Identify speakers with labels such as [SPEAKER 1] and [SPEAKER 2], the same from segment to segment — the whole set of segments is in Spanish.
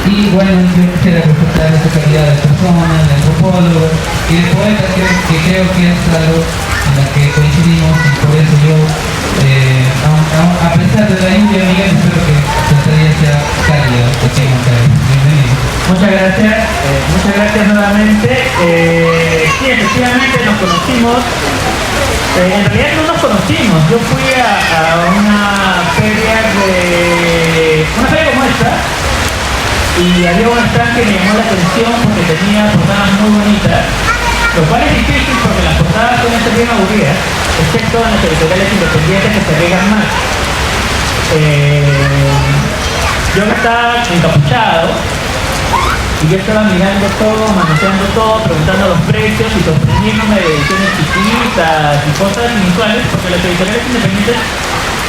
[SPEAKER 1] Y bueno, yo quisiera resaltar esa calidad de persona, de antropólogo y de poeta, que creo que es algo en la que coincidimos, y por eso yo, a pesar de la India, Miguel, espero que tu estadía sea cálida aquí en Monterrey. Bienvenido.
[SPEAKER 2] Muchas gracias nuevamente. Sí, efectivamente nos conocimos. En realidad no nos conocimos. Yo fui a una feria como esta, y había un stand que me llamó la atención porque tenía portadas muy bonitas, lo cual es difícil porque las portadas suelen ser bien aburridas, excepto en las editoriales independientes que se arriesgan más. Yo me estaba encapuchado y yo estaba mirando todo, manoseando todo, preguntando los precios y sorprendiéndome de ediciones chiquitas y cosas inusuales, porque las editoriales independientes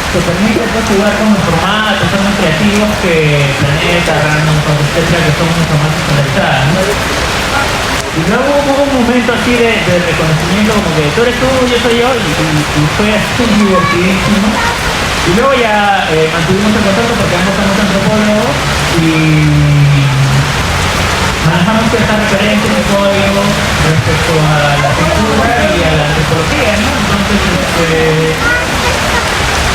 [SPEAKER 2] te permiten jugar con los formatos, son más creativos que Planeta, Random, etcétera, que son mucho más estandarizadas, ¿no? Y luego hubo un momento así de reconocimiento, como que tú eres tú, yo soy yo, y fue así divertidísimo. Y luego ya mantuvimos el contacto porque ambos somos antropólogos y manejamos ciertas referencias y códigos respecto a la cultura y a la antropología, ¿no? Entonces,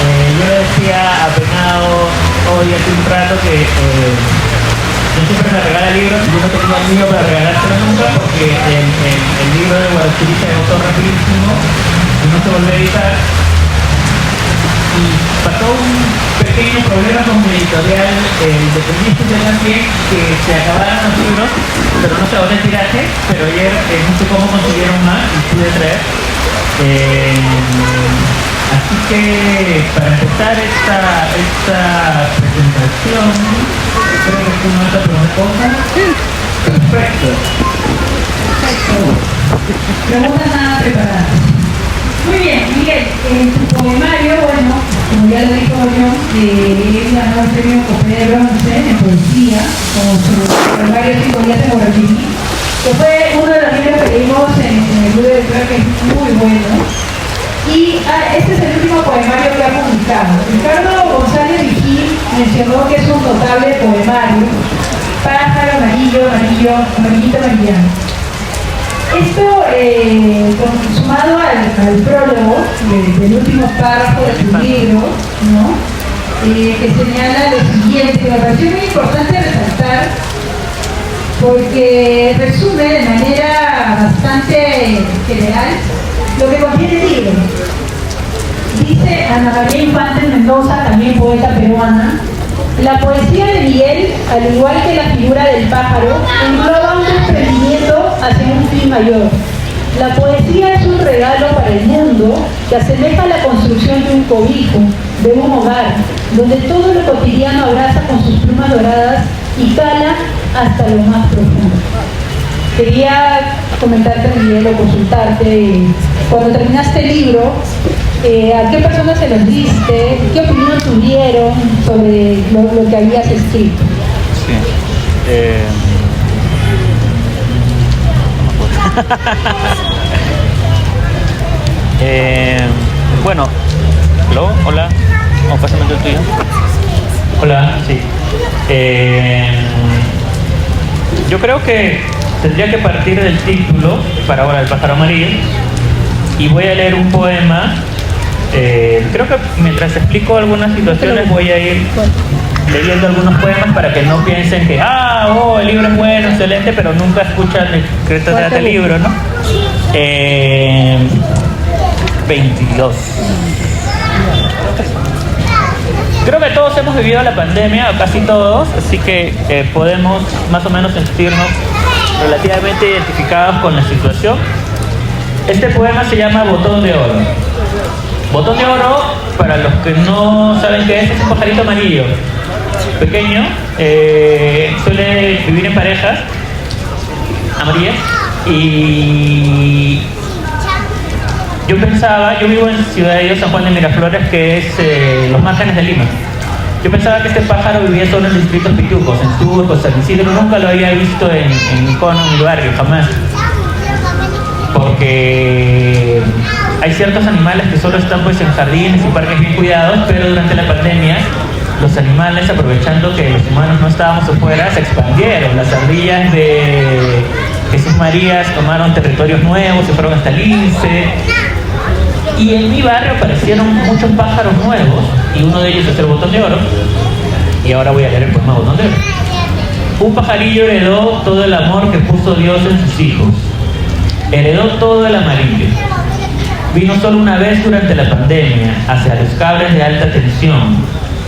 [SPEAKER 2] yo le decía a Penado hoy hace un rato que yo siempre me regala libros y yo no tenía el mío para regalárselo nunca porque el libro de Guadalquivir se agotó rapidísimo y no se volvió a editar. Y pasó un pequeño problema con mi editorial independiente también, que se acabaron los libros, pero no se agotó el tiraje, pero ayer no sé cómo consiguieron más y pude traer. Así que para empezar esta presentación, creo que tú no vas a preguntar cosas. Perfecto.
[SPEAKER 3] Preguntas nada preparadas. Muy bien, Miguel, en tu poemario, bueno, como ya lo dijo John, él ganó el premio Copé de Bronce en poesía, con su poemario 5 días de Guadalquivir, que fue uno de los libros que leímos en el club de lectura, que es muy bueno. Y este es el último poemario que ha publicado. Ricardo González Vigil mencionó que es un notable poemario, pájaro amarillo, amarillito, amarillano. Esto, sumado al prólogo del último párrafo de tu libro, ¿no? Que señala lo siguiente, que me pareció muy importante resaltar, porque resume de manera bastante general lo que contiene el libro. Dice Ana María Infante Mendoza, también poeta peruana: la poesía de Miguel, al igual que la figura del pájaro, engloba un desprendimiento hacia un fin mayor. La poesía es un regalo para el mundo que asemeja la construcción de un cobijo, de un hogar, donde todo lo cotidiano abraza con sus plumas doradas y cala hasta lo más profundo. Quería comentarte, Miguel, o consultarte, cuando terminaste el libro, ¿a qué personas se los diste? ¿Qué opinión tuvieron sobre lo que habías escrito?
[SPEAKER 2] Sí. Bueno, hola, pásame el tuyo. Hola, sí. Yo creo que tendría que partir del título, para ahora, El pájaro amarillo, y voy a leer un poema. Creo que mientras explico algunas situaciones voy a ir leyendo algunos poemas para que no piensen que el libro es bueno, excelente, pero nunca escuchan de qué trata el libro, ¿no? 22. Creo que todos hemos vivido la pandemia, o casi todos, así que podemos más o menos sentirnos relativamente identificados con la situación. Este poema se llama Botón de Oro. Botón de Oro, para los que no saben qué es un pajarito amarillo, pequeño, suele vivir en parejas amarillas, y yo vivo en Ciudad de Dios, San Juan de Miraflores, que es los márgenes de Lima. Yo pensaba que este pájaro vivía solo en distritos pitucos, en Surco, San Isidro. Nunca lo había visto en Cono, en mi barrio, jamás. Porque hay ciertos animales que solo están pues en jardines y parques bien cuidados, pero durante la pandemia los animales, aprovechando que los humanos no estábamos afuera, se expandieron. Las ardillas de Jesús Marías tomaron territorios nuevos, se fueron hasta Lince. Y en mi barrio aparecieron muchos pájaros nuevos, y uno de ellos es el botón de oro. Y ahora voy a leer el poema Botón de Oro. Un pajarillo heredó todo el amor que puso Dios en sus hijos. Heredó todo el amarillo. Vino solo una vez durante la pandemia hacia los cables de alta tensión.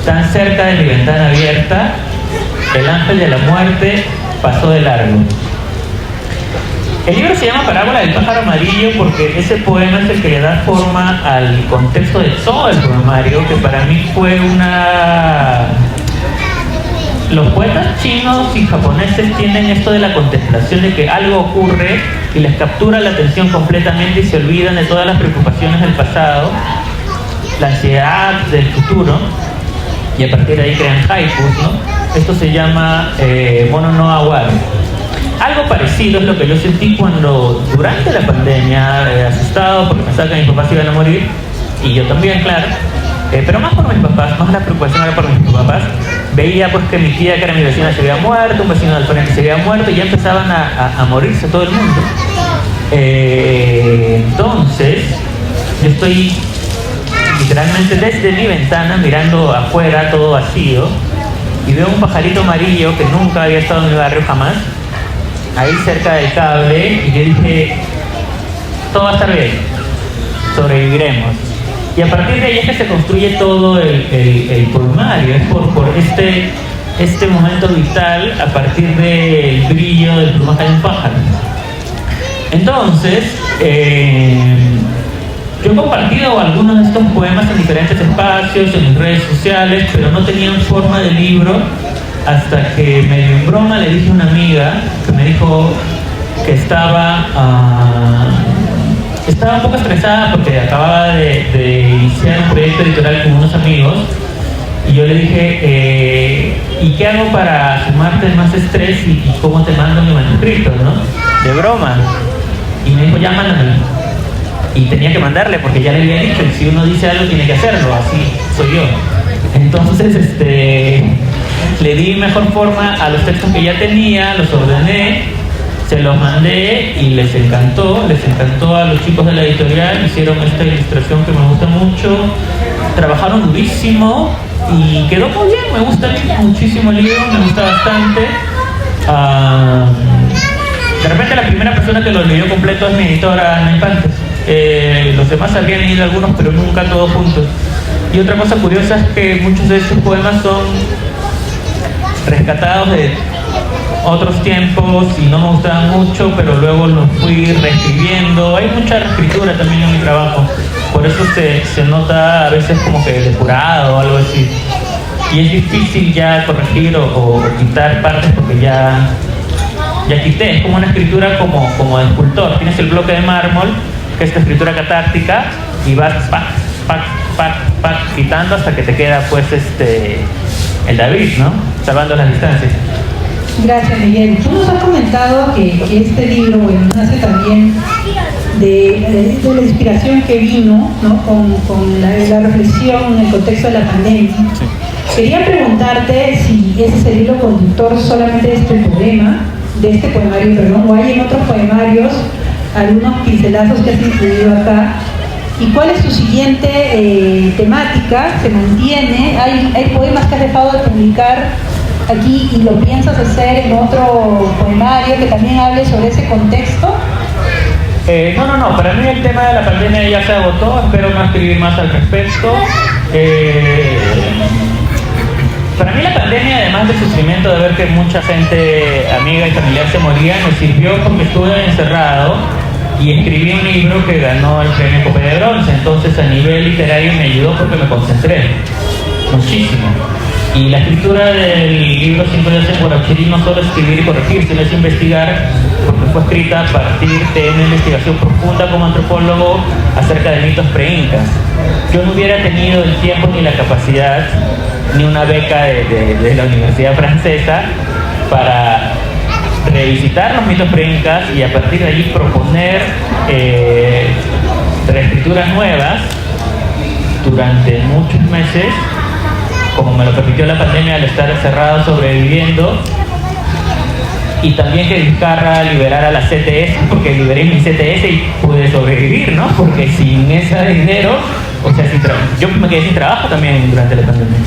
[SPEAKER 2] Tan cerca de mi ventana abierta, el ángel de la muerte pasó de largo. El libro se llama Parábola del pájaro amarillo porque ese poema es el que le da forma al contexto de todo el poemario, que para mí fue una... Los poetas chinos y japoneses tienen esto de la contemplación, de que algo ocurre y les captura la atención completamente y se olvidan de todas las preocupaciones del pasado, la ansiedad del futuro, y a partir de ahí crean haikus, ¿no? Esto se llama Mono no Aware. Algo parecido es lo que yo sentí cuando, durante la pandemia, asustado porque pensaba que mis papás iban a morir, y yo también, claro, pero más por mis papás, más la preocupación era por mis papás. Veía pues que mi tía, que era mi vecina, se había muerto, un vecino del frente se había muerto, y ya empezaban a morirse todo el mundo. Entonces, yo estoy literalmente desde mi ventana mirando afuera, todo vacío, y veo un pajarito amarillo que nunca había estado en mi barrio jamás, ahí cerca del cable, y yo dije, todo va a estar bien, sobreviviremos. Y a partir de ahí es que se construye todo el poemario, es por este momento vital a partir del brillo del plumaje de un pájaro. Entonces, yo he compartido algunos de estos poemas en diferentes espacios, en mis redes sociales, pero no tenían forma de libro hasta que medio en broma le dije a una amiga que me dijo que estaba un poco estresada porque acababa de iniciar un proyecto editorial con unos amigos, y yo le dije, ¿y qué hago para sumarte más estrés y cómo te mando mi manuscrito, ¿no? De broma. Y me dijo, ya mándamelo. Y tenía que mandarle porque ya le había dicho, y si uno dice algo tiene que hacerlo, así soy yo. Entonces, le di mejor forma a los textos que ya tenía, los ordené, se los mandé y les encantó a los chicos de la editorial, hicieron esta ilustración que me gusta mucho, trabajaron durísimo y quedó muy bien, me gusta muchísimo el libro, me gusta bastante. De repente la primera persona que lo leyó completo es mi editora Ana Infantes. Los demás habían leído algunos, pero nunca todos juntos. Y otra cosa curiosa es que muchos de estos poemas son rescatados de otros tiempos y no me gustaban mucho, pero luego los fui reescribiendo. Hay mucha reescritura también en mi trabajo, por eso se nota a veces como que depurado o algo así. Y es difícil ya corregir o quitar partes porque ya quité. Es como una escritura como de escultor. Tienes el bloque de mármol, que es tu escritura catártica, y vas quitando hasta que te queda pues el David, ¿no? Salvando las distancias.
[SPEAKER 3] Gracias, Miguel. Tú nos has comentado que este libro, bueno, nace también de la inspiración que vino, ¿no? con la reflexión en el contexto de la pandemia. Sí. Quería preguntarte si ese es el hilo conductor solamente de este poemario, perdón, o hay en otros poemarios algunos pincelazos que has incluido acá. ¿Y cuál es tu siguiente temática? ¿Se mantiene? ¿Hay poemas que has dejado de publicar aquí y lo piensas hacer en otro poemario que también hable sobre ese contexto?
[SPEAKER 2] No, para mí el tema de la pandemia ya se agotó, espero no escribir más al respecto. Para mí la pandemia, además del sufrimiento de ver que mucha gente, amiga y familiar, se moría, me sirvió porque estuve encerrado y escribí un libro que ganó el premio Copa de Bronce. Entonces a nivel literario me ayudó porque me concentré muchísimo. Y la escritura del libro 5 días en Guarauchirí no solo escribir y corregir, sino es investigar, porque fue escrita a partir de una investigación profunda como antropólogo acerca de mitos pre-incas. Yo no hubiera tenido el tiempo ni la capacidad ni una beca de la Universidad Francesa para revisitar los mitos pre-incas y a partir de allí proponer reescrituras nuevas durante muchos meses como me lo permitió la pandemia al estar encerrado sobreviviendo, y también que Vizcarra liberara la CTS, porque liberé mi CTS y pude sobrevivir, ¿no? Porque sin ese dinero, o sea, yo me quedé sin trabajo también durante la pandemia.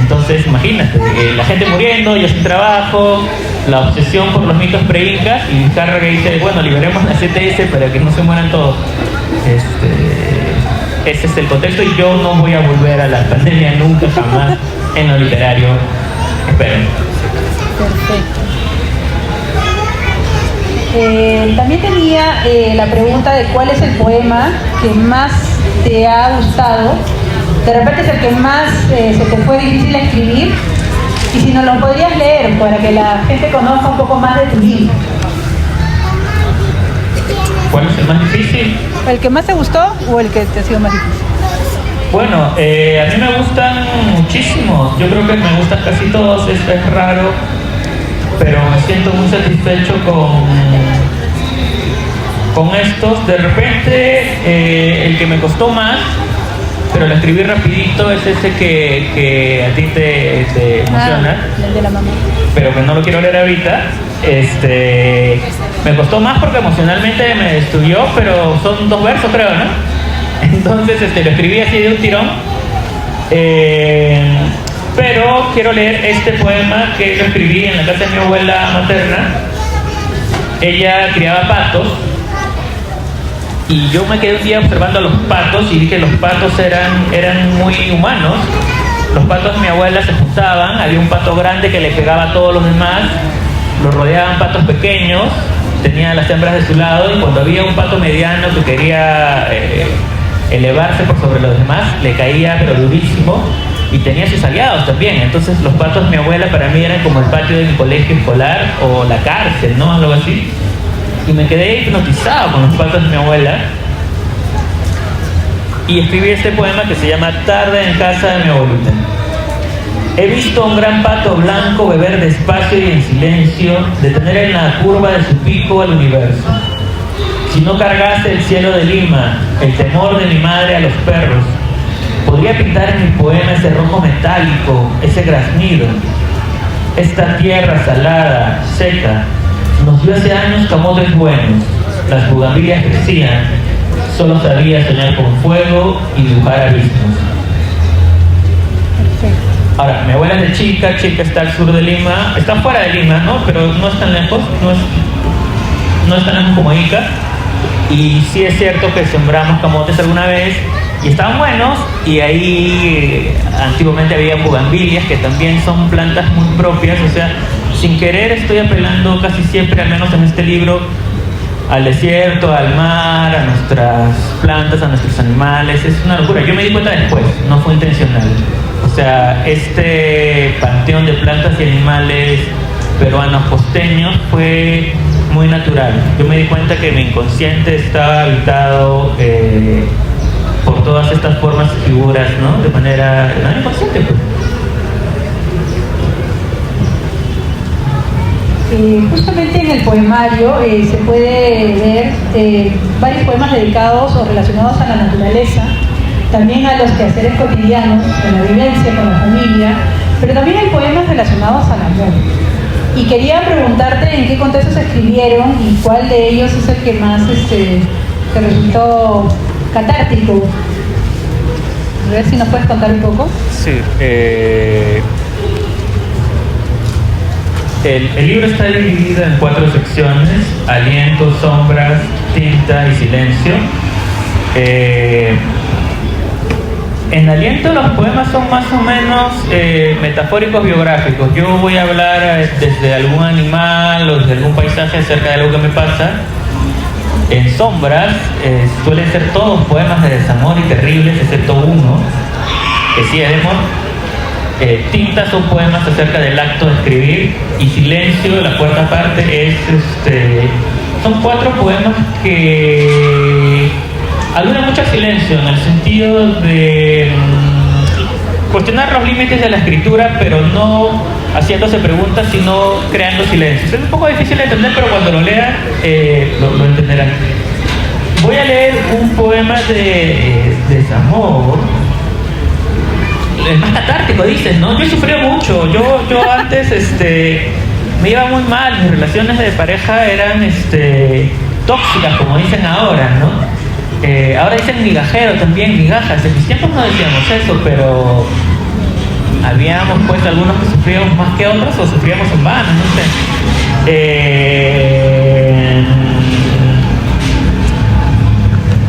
[SPEAKER 2] Entonces, imagínate, la gente muriendo, yo sin trabajo, la obsesión por los mitos pre-incas, y Vizcarra que dice, bueno, liberemos la CTS para que no se mueran todos. Ese es el contexto, y yo no voy a volver a la pandemia nunca, jamás, en lo literario. Esperen.
[SPEAKER 3] Perfecto. También tenía la pregunta de cuál es el poema que más te ha gustado. De repente es el que más se te fue difícil escribir, y si nos lo podrías leer para que la gente conozca un poco más de tu libro.
[SPEAKER 2] ¿Cuál es el más difícil?
[SPEAKER 3] ¿El que más te gustó o el que te ha sido más difícil?
[SPEAKER 2] Bueno, a mí me gustan muchísimos. Yo creo que me gustan casi todos. Es raro, pero me siento muy satisfecho con estos. De repente, el que me costó más, pero lo escribí rapidito, es ese que a ti te emociona,
[SPEAKER 3] el de la mamá.
[SPEAKER 2] pero que no lo quiero leer ahorita. Me costó más porque emocionalmente me destruyó, pero son 2 versos, creo, ¿no? Entonces lo escribí así de un tirón. Pero quiero leer este poema que lo escribí en la casa de mi abuela materna. Ella criaba patos, y yo me quedé un día observando a los patos y vi que los patos eran muy humanos. Los patos de mi abuela se juntaban, había un pato grande que le pegaba a todos los demás, lo rodeaban patos pequeños, tenía las hembras de su lado, y cuando había un pato mediano que quería elevarse por sobre los demás, le caía pero durísimo, y tenía sus aliados también. Entonces los patos de mi abuela para mí eran como el patio de mi colegio escolar o la cárcel, ¿no? Algo así. Y me quedé hipnotizado con los patos de mi abuela, y escribí este poema que se llama Tarde en casa de mi abuelita. He visto a un gran pato blanco beber despacio y en silencio, detener en la curva de su pico al universo. Si no cargase el cielo de Lima, el temor de mi madre a los perros, podría pintar en mi poema ese rojo metálico, ese graznido. Esta tierra salada, seca, nos dio hace años camotes buenos. Las bugambilias crecían, solo sabía soñar con fuego y dibujar abismos. Ahora, mi abuela es de Chica está al sur de Lima, está fuera de Lima, ¿no? Pero no es tan lejos, no es tan lejos como Ica. Y sí es cierto que sembramos camotes alguna vez y estaban buenos, y ahí antiguamente había bugambilias, que también son plantas muy propias. O sea, sin querer estoy apelando casi siempre, al menos en este libro, al desierto, al mar, a nuestras plantas, a nuestros animales. Es una locura. Yo me di cuenta después, no fue intencional. O sea, este panteón de plantas y animales peruanos costeños fue muy natural. Yo me di cuenta que mi inconsciente estaba habitado por todas estas formas y figuras, ¿no? De manera inconsciente, pues.
[SPEAKER 3] Justamente en el poemario se puede ver varios poemas dedicados o relacionados a la naturaleza, también a los quehaceres cotidianos, a la vivencia con la familia, pero también hay poemas relacionados al amor. Y quería preguntarte en qué contexto se escribieron y cuál de ellos es el que más te resultó catártico. A ver si nos puedes contar un poco.
[SPEAKER 2] Sí. El libro está dividido en 4 secciones: aliento, sombras, tinta y silencio. En aliento los poemas son más o menos metafóricos biográficos. Yo voy a hablar desde algún animal o desde algún paisaje acerca de algo que me pasa. En sombras suelen ser todos poemas de desamor y terribles, excepto uno, que sí es de amor. Tinta son poemas acerca del acto de escribir, y silencio, la cuarta parte, es son 4 poemas que alude mucho al silencio, en el sentido de cuestionar los límites de la escritura, pero no haciéndose preguntas, sino creando silencios. Es un poco difícil de entender, pero cuando lo lean lo entenderán. Voy a leer un poema de desamor el más catártico, dices, ¿no? Yo he sufrido mucho. Yo antes me iba muy mal. Mis relaciones de pareja eran tóxicas, como dicen ahora, ¿no? Ahora dicen migajero también, migajas. En mis tiempos no decíamos eso, pero habíamos pues algunos que sufríamos más que otros o sufríamos en vano, no sé.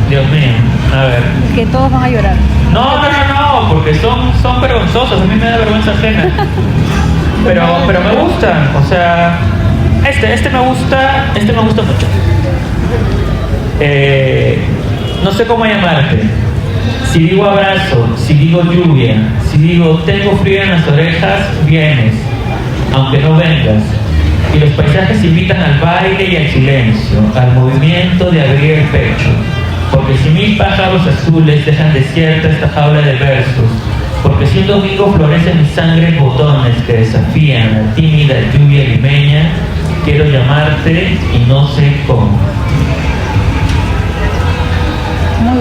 [SPEAKER 2] Dios mío, a ver.
[SPEAKER 4] Que todos van a llorar.
[SPEAKER 2] No, porque son vergonzosos, a mí me da vergüenza ajena. Pero me gustan, o sea, este me gusta mucho. No sé cómo llamarte. Si digo abrazo, si digo lluvia, si digo tengo frío en las orejas, vienes, aunque no vengas. Y los paisajes invitan al baile y al silencio, al movimiento de abrir el pecho. Porque si 1000 pájaros azules dejan desierta esta jaula de versos, porque si un domingo florecen mi sangre botones que desafían la tímida lluvia limeña, quiero llamarte y no sé cómo.
[SPEAKER 3] Muy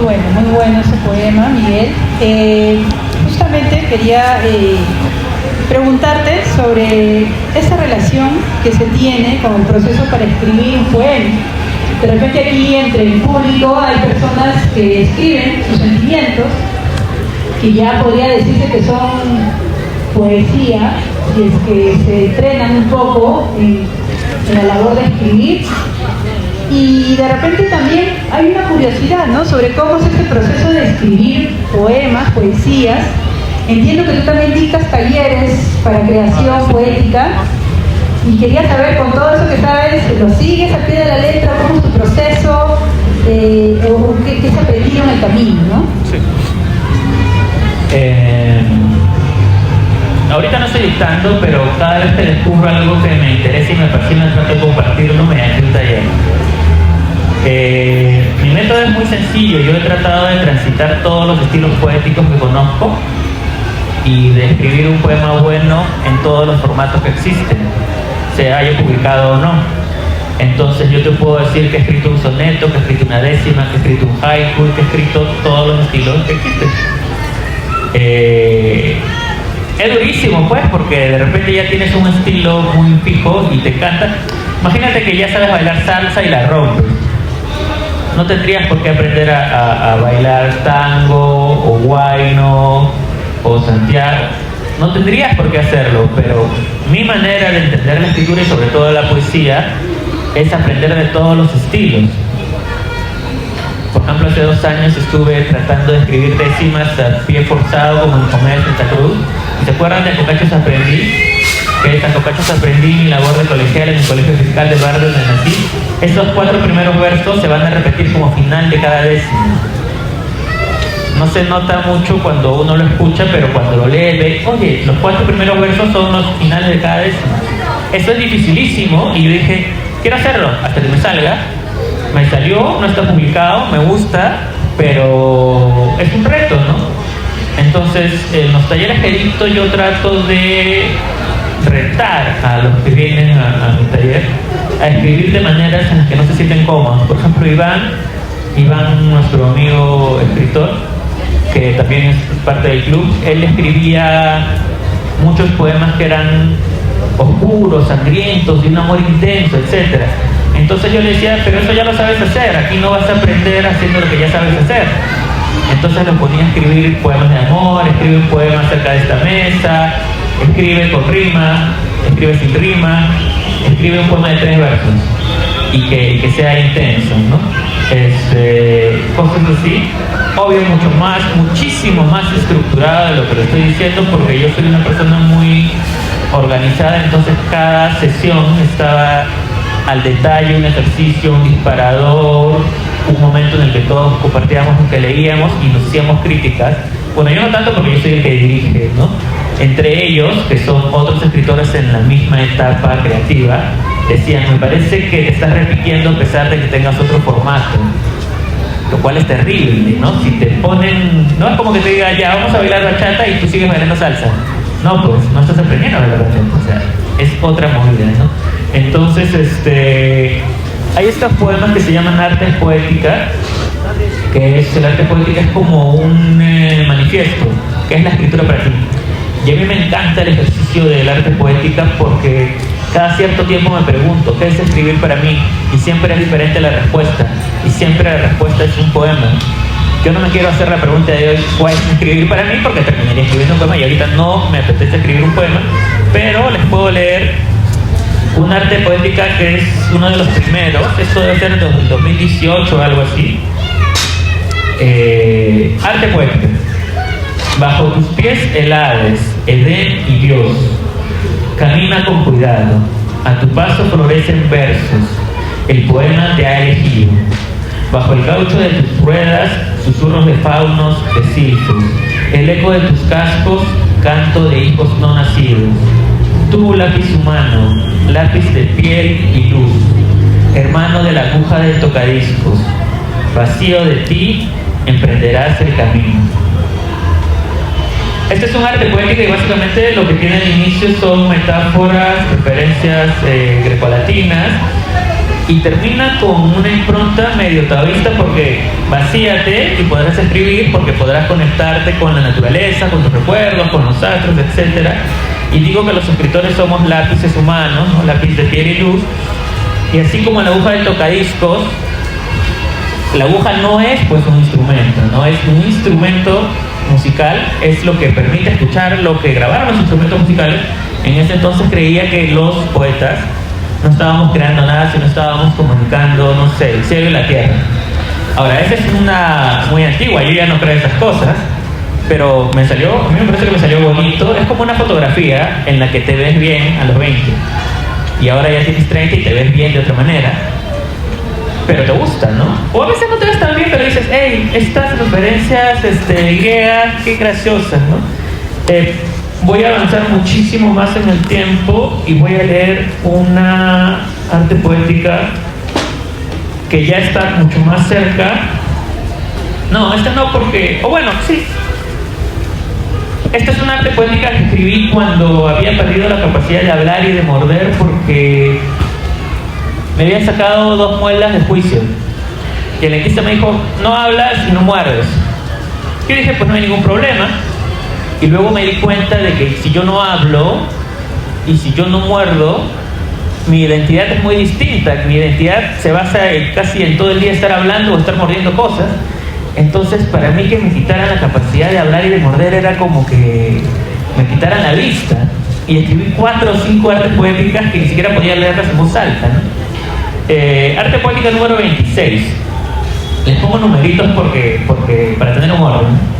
[SPEAKER 3] bueno ese poema, Miguel. Justamente quería preguntarte sobre esa relación que se tiene con el proceso para escribir un poema. De repente aquí entre el público hay personas que escriben sus sentimientos, que ya podría decirse que son poesía, si es que se entrenan un poco en la labor de escribir. Y de repente también hay una curiosidad, ¿no?, sobre cómo es este proceso de escribir poemas, poesías. Entiendo que tú también dictas talleres para creación poética y quería saber, con todo eso que sabes, ¿lo sigues al pie de la letra? ¿Cómo es tu proceso? ¿Qué se ha aprendido en el camino, no?
[SPEAKER 2] Sí. Ahorita no estoy dictando, pero cada vez que descubro algo que me interesa y me apasiona, trato de compartirlo mediante un taller. Mi método es muy sencillo. Yo he tratado de transitar todos los estilos poéticos que conozco y de escribir un poema bueno en todos los formatos que existen, se haya publicado o no. Entonces yo te puedo decir que he escrito un soneto, que he escrito una décima, que he escrito un haiku, que he escrito todos los estilos que existen. Es durísimo pues, porque de repente ya tienes un estilo muy fijo y te canta. Imagínate que ya sabes bailar salsa y la rompes. No tendrías por qué aprender a bailar tango o huayno o santiago. No tendrías por qué hacerlo, pero mi manera de entender la escritura y sobre todo la poesía es aprender de todos los estilos. Por ejemplo, hace 2 años estuve tratando de escribir décimas a pie forzado como en Comedia de Santa Cruz. ¿Se acuerdan de Cocachos Aprendí? Que de Cocachos aprendí mi labor de colegial en el colegio fiscal del barrio donde nací. Esos 4 primeros versos se van a repetir como final de cada décima. No se nota mucho cuando uno lo escucha, pero cuando lo lee, ve, oye, los 4 primeros versos son los finales de cada décima. Eso es dificilísimo y yo dije, quiero hacerlo hasta que me salga. Me salió, no está publicado, me gusta, pero es un reto, ¿no? Entonces, en los talleres que dicto yo trato de retar a los que vienen a mi taller a escribir de maneras en las que no se sienten cómodos. Por ejemplo, Iván, nuestro amigo escritor, que también es parte del club, él escribía muchos poemas que eran oscuros, sangrientos, de un amor intenso, etc. Entonces yo le decía, pero eso ya lo sabes hacer, aquí no vas a aprender haciendo lo que ya sabes hacer. Entonces lo ponía a escribir poemas de amor, escribe un poema acerca de esta mesa, escribe con rima, escribe sin rima, escribe un poema de 3 versos y que sea intenso, ¿no? Cosas así. Obvio, muchísimo más estructurada de lo que le estoy diciendo, porque yo soy una persona muy organizada, entonces cada sesión estaba al detalle, un ejercicio, un disparador, un momento en el que todos compartíamos lo que leíamos y nos hacíamos críticas. Bueno, yo no tanto porque yo soy el que dirige, ¿no? Entre ellos, que son otros escritores en la misma etapa creativa, decían, me parece que te estás repitiendo a pesar de que tengas otro formato, lo cual es terrible, ¿no? Si te ponen, no es como que te diga, ya, vamos a bailar bachata y tú sigues bailando salsa. No, pues, no estás aprendiendo a bailar bachata, o sea, es otra movida, ¿no? Entonces, hay estos poemas que se llaman artes poéticas, que es el arte poético, es como un manifiesto, que es la escritura para ti. Y a mí me encanta el ejercicio del arte poética porque cada cierto tiempo me pregunto, ¿qué es escribir para mí? Y siempre es diferente la respuesta, y siempre la respuesta es un poema. Yo no me quiero hacer la pregunta de hoy, ¿cuál es escribir para mí? Porque terminaría escribiendo un poema y ahorita no me apetece escribir un poema, pero les puedo leer un arte poética que es uno de los primeros, esto debe ser del 2018 o algo así. Arte poética. Bajo tus pies el Hades, Edén y Dios. Camina con cuidado, a tu paso florecen versos, el poema te ha elegido. Bajo el caucho de tus ruedas, susurros de faunos, de silfos, el eco de tus cascos, canto de hijos no nacidos. Tú, lápiz humano, lápiz de piel y luz, hermano de la aguja del tocadiscos, vacío de ti, emprenderás el camino. Este es un arte poético y básicamente lo que tiene al inicio son metáforas, referencias grecolatinas, y termina con una impronta medio taoísta porque vacíate y podrás escribir, porque podrás conectarte con la naturaleza, con tus recuerdos, con los astros, etc. Y digo que los escritores somos lápices humanos, ¿no? Lápiz de piel y luz, y así como la aguja del tocadiscos, la aguja no es pues un instrumento, no es un instrumento musical, es lo que permite escuchar lo que grabaron los instrumentos musicales. En ese entonces creía que los poetas no estábamos creando nada, sino estábamos comunicando, no sé, el cielo y la tierra. Ahora, esa es una muy antigua, yo ya no creo esas cosas, pero a mí me parece que me salió bonito. Es como una fotografía en la que te ves bien a los 20 y ahora ya tienes 30 y te ves bien de otra manera, pero te gusta, ¿no? O a veces no te ves tan bien, pero dices, hey, estas referencias griegas, qué graciosas, ¿no? Voy a avanzar muchísimo más en el tiempo y voy a leer una arte poética que ya está mucho más cerca. No, esta no porque... O bueno, sí. Esta es una arte poética que escribí cuando había perdido la capacidad de hablar y de morder porque me habían sacado 2 muelas de juicio. Y el dentista me dijo, no hablas y no muerdes. Yo dije, pues no hay ningún problema. Y luego me di cuenta de que si yo no hablo y si yo no muerdo, mi identidad es muy distinta. Mi identidad se basa casi en todo el día estar hablando o estar mordiendo cosas. Entonces, para mí que me quitaran la capacidad de hablar y de morder era como que me quitaran la vista. Y escribí 4 o 5 artes poéticas que ni siquiera podía leerlas en voz alta, ¿no? Arte poética número 26. Les pongo numeritos porque para tener un orden, ¿no?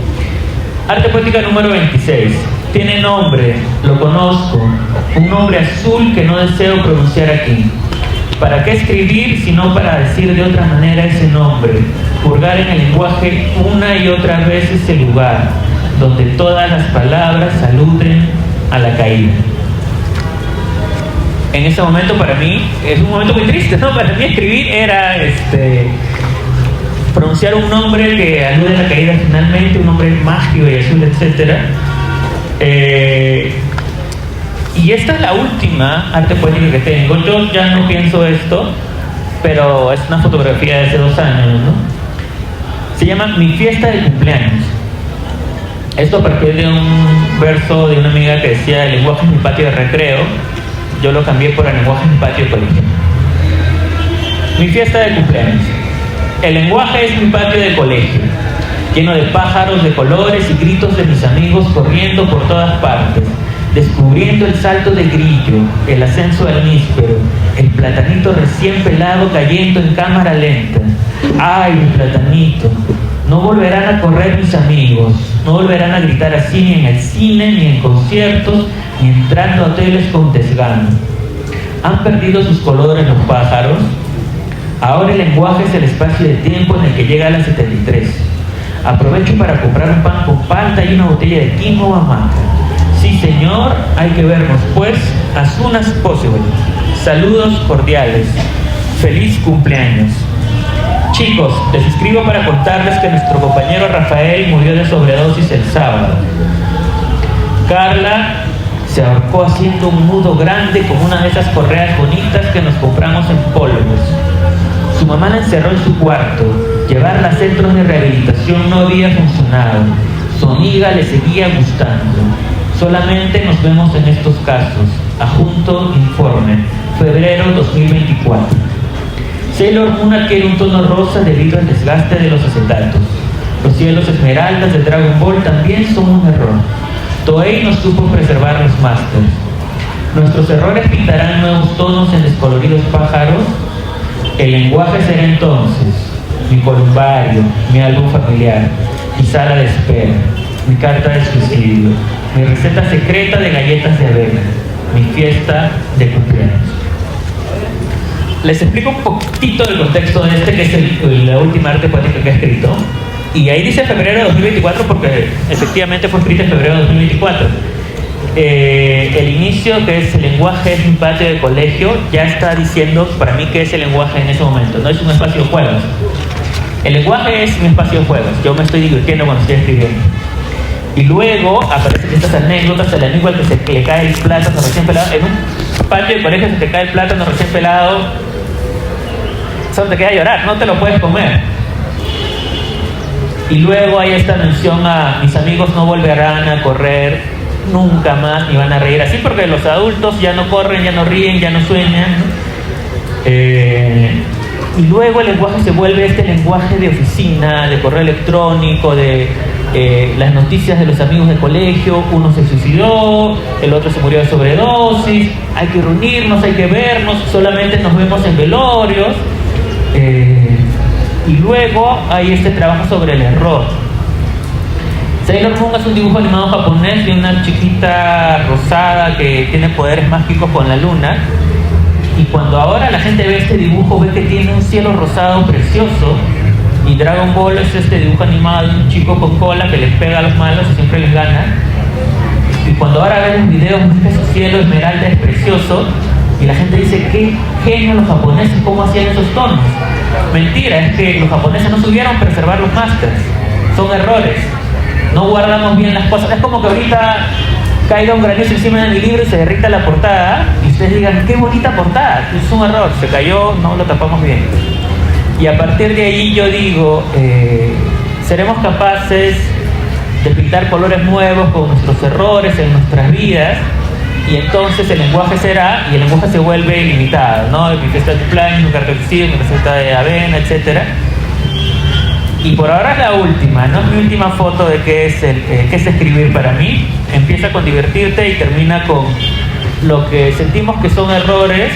[SPEAKER 2] Arte poética número 26. Tiene nombre, lo conozco, un nombre azul que no deseo pronunciar aquí. ¿Para qué escribir sino para decir de otra manera ese nombre? Purgar en el lenguaje una y otra vez ese lugar donde todas las palabras saluden a la caída. En ese momento para mí es un momento muy triste, ¿no? Para mí escribir era pronunciar un nombre que alude a la caída finalmente, un nombre mágico y azul, etc. Y esta es la última arte poética que tengo. Yo ya no pienso esto, pero es una fotografía de hace 2 años, ¿no? Se llama Mi fiesta de cumpleaños. Esto a partir de un verso de una amiga que decía: el lenguaje es mi patio de recreo. Yo lo cambié por el lenguaje es mi patio de colegio. Mi fiesta de cumpleaños. El lenguaje es mi patio de colegio, lleno de pájaros de colores y gritos de mis amigos corriendo por todas partes, descubriendo el salto del grillo, el ascenso del níspero, el platanito recién pelado cayendo en cámara lenta. ¡Ay, mi platanito! No volverán a correr mis amigos, no volverán a gritar así ni en el cine, ni en conciertos, ni entrando a hoteles con desgano. ¿Han perdido sus colores los pájaros? Ahora el lenguaje es el espacio de tiempo en el que llega a las 73. Aprovecho para comprar un pan con palta y una botella de quinoa o hamaca. Sí, señor, hay que vernos, pues, as soon as possible. Saludos cordiales. Feliz cumpleaños. Chicos, les escribo para contarles que nuestro compañero Rafael murió de sobredosis el sábado. Carla se ahorcó haciendo un nudo grande con una de esas correas bonitas que nos compramos en Polvos. Su mamá la encerró en su cuarto. Llevarla a centros de rehabilitación no había funcionado. Su amiga le seguía gustando. Solamente nos vemos en estos casos. Adjunto informe. Febrero 2024. Sailor Moon adquiere un tono rosa debido al desgaste de los acetatos. Los cielos esmeraldas de Dragon Ball también son un error. Toei no supo preservar los masters. Nuestros errores pintarán nuevos tonos en descoloridos pájaros. El lenguaje será entonces mi columbario, mi álbum familiar, mi sala de espera, mi carta de suicidio, mi receta secreta de galletas de avena, mi fiesta de cumpleaños. Les explico un poquito del contexto de este, que es la última arte poética que he escrito. Y ahí dice febrero de 2024 porque efectivamente fue escrita en febrero de 2024. El inicio, que es el lenguaje es mi patio de colegio, ya está diciendo para mí qué es el lenguaje en ese momento. No es un espacio de juegos. El lenguaje es mi espacio de juegos. Yo me estoy divirtiendo cuando estoy escribiendo. Y luego aparecen estas anécdotas, el amigo al que se le cae el plátano recién pelado. En un patio de colegio se te cae el plátano recién pelado, solo te queda llorar, no te lo puedes comer. Y luego hay esta mención a mis amigos no volverán a correr nunca más ni van a reír así, porque los adultos ya no corren, ya no ríen, ya no sueñan, ¿no? Y luego el lenguaje se vuelve este lenguaje de oficina, de correo electrónico, de las noticias de los amigos de colegio. Uno se suicidó, el otro se murió de sobredosis, hay que reunirnos, hay que vernos, solamente nos vemos en velorios. Y luego hay este trabajo sobre el error. Sailor Moon es un dibujo animado japonés de una chiquita rosada que tiene poderes mágicos con la luna. Y cuando ahora la gente ve este dibujo, ve que tiene un cielo rosado precioso. Y Dragon Ball es este dibujo animado de un chico con cola que les pega a los malos y siempre les gana. Y cuando ahora ven los videos, ven que ese cielo esmeralda es precioso. Y la gente dice, qué genio los japoneses, cómo hacían esos tonos. Mentira, es que los japoneses no supieron preservar los masters. Son errores. No guardamos bien las cosas. Es como que ahorita caiga un granizo encima de mi libro y se derrita la portada y ustedes digan, qué bonita portada. Es un error, se cayó, no lo tapamos bien. Y a partir de ahí yo digo, seremos capaces de pintar colores nuevos con nuestros errores en nuestras vidas. Y entonces el lenguaje será, y el lenguaje se vuelve ilimitado, ¿no? Mi fiesta de cumpleaños, mi carta de suicidio, mi receta de avena, etc. Y por ahora es la última, ¿no? Mi última foto de qué es escribir para mí. Empieza con divertirte y termina con lo que sentimos que son errores.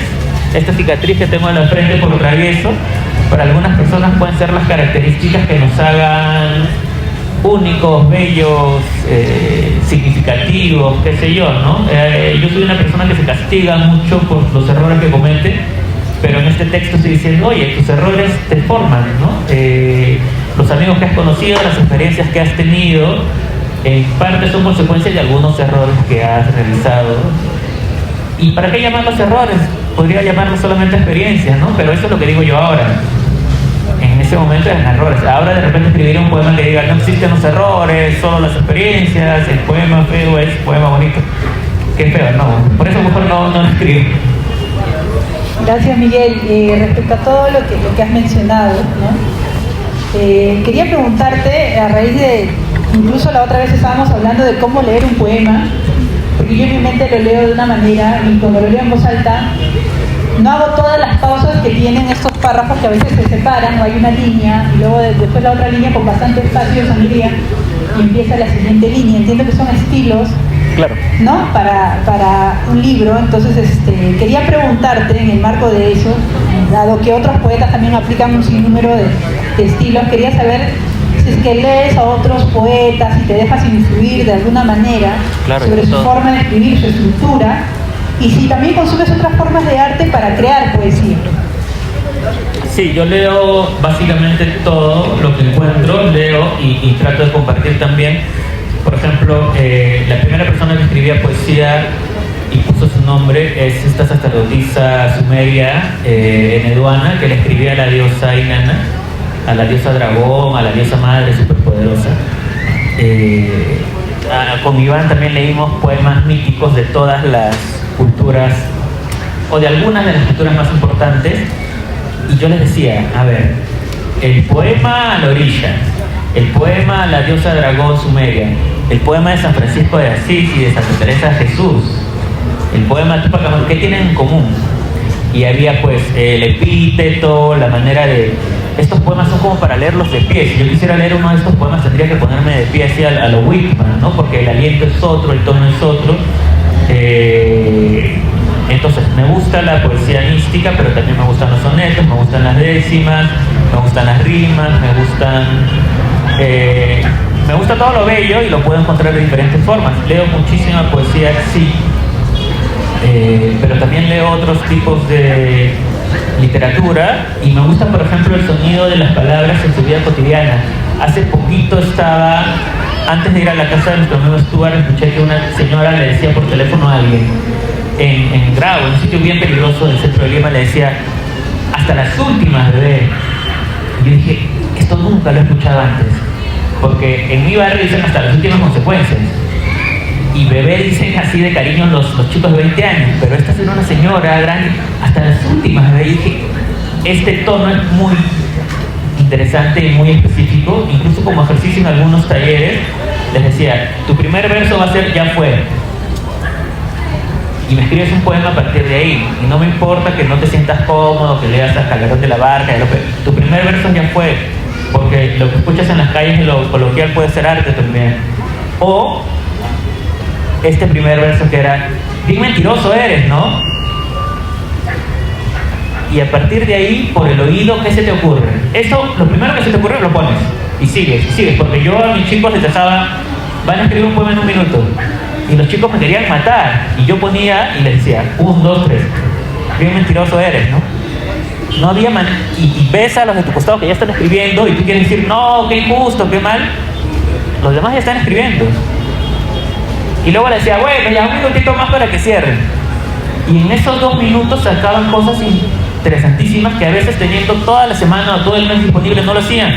[SPEAKER 2] Esta cicatriz que tengo en la frente por travieso, para algunas personas pueden ser las características que nos hagan únicos, bellos, significativos, qué sé yo, ¿no? Yo soy una persona que se castiga mucho por los errores que comete, pero en este texto estoy diciendo, oye, tus errores te forman, ¿no? Los amigos que has conocido, las experiencias que has tenido, en parte son consecuencias de algunos errores que has realizado. ¿Y para qué llamarlos errores? Podría llamarlos solamente experiencias, ¿no? Pero eso es lo que digo yo ahora. En ese momento eran errores. Ahora de repente escribir un poema que diga no existen los errores, solo las experiencias, el poema feo es poema bonito. Qué feo, no. Por eso mejor no lo escribo.
[SPEAKER 3] Gracias, Miguel. Respecto a todo lo que has mencionado, ¿no? Quería preguntarte, a raíz de, incluso la otra vez estábamos hablando de cómo leer un poema, porque yo en mi mente lo leo de una manera y cuando lo leo en voz alta no hago todas las pausas que tienen estos párrafos que a veces se separan o hay una línea y luego después la otra línea con bastante espacio sangría y empieza la siguiente línea. Entiendo que son estilos,
[SPEAKER 2] claro,
[SPEAKER 3] ¿no? Para un libro. Entonces quería preguntarte en el marco de eso, dado que otros poetas también aplican un sinnúmero de estilos, quería saber si es que lees a otros poetas y te dejas influir de alguna manera, claro, sobre su forma de escribir, su estructura, y si también consumes otras formas de arte para crear poesía.
[SPEAKER 2] Sí, yo leo básicamente todo lo que encuentro, leo y trato de compartir también. Por ejemplo, la primera persona que escribía poesía y puso su nombre es esta sacerdotisa sumeria, Eneduana, que le escribía a la diosa Inanna, a la diosa dragón, a la diosa madre superpoderosa. Con Iván también leímos poemas míticos de todas las culturas, o de algunas de las culturas más importantes. Y yo les decía, a ver, el poema La Orilla, el poema La diosa dragón sumeria, el poema de San Francisco de Asís y de Santa Teresa de Jesús, el poema de Tupac Amaru, ¿qué tienen en común? Y había pues el epíteto, la manera de... Estos poemas son como para leerlos de pie. Si yo quisiera leer uno de estos poemas tendría que ponerme de pie así a lo Whitman, ¿no? Porque el aliento es otro, el tono es otro. Entonces me gusta la poesía mística, pero también me gustan los sonetos, me gustan las décimas, me gustan las rimas, me gusta todo lo bello y lo puedo encontrar de diferentes formas. Leo muchísima poesía, sí, pero también leo otros tipos de literatura y me gusta, por ejemplo, el sonido de las palabras en su vida cotidiana. Hace poquito estaba, antes de ir a la casa de nuestro amigo Stuart, escuché que una señora le decía por teléfono a alguien en Grau, en un sitio bien peligroso del centro de Lima, le decía, hasta las últimas, bebé. Y yo dije, esto nunca lo he escuchado antes, porque en mi barrio dicen hasta las últimas consecuencias. Y bebé dicen así de cariño los chicos de 20 años, pero esta es una señora grande, hasta las últimas, bebé. Y dije, este tono es muy interesante y muy específico. Incluso como ejercicio en algunos talleres les decía, tu primer verso va a ser ya fue, y me escribes un poema a partir de ahí, y no me importa que no te sientas cómodo, que leas a Calderón de la Barca, tu primer verso ya fue, porque lo que escuchas en las calles en lo coloquial puede ser arte también. O este primer verso que era, bien mentiroso eres, ¿no? Y a partir de ahí, por el oído, ¿qué se te ocurre? Eso, lo primero que se te ocurre lo pones, y sigues, porque yo a mis chicos les dejaba, van a escribir un poema en un minuto, y los chicos me querían matar, y yo ponía y les decía, 1, 2, 3, bien mentiroso eres, ¿no? No había y ves a los de tu costado que ya están escribiendo, y tú quieres decir, no, qué injusto, qué mal, los demás ya están escribiendo. Y luego le decía, bueno, ya un minutito más para que cierren. Y en esos 2 minutos sacaban cosas interesantísimas que a veces teniendo toda la semana o todo el mes disponible no lo hacían.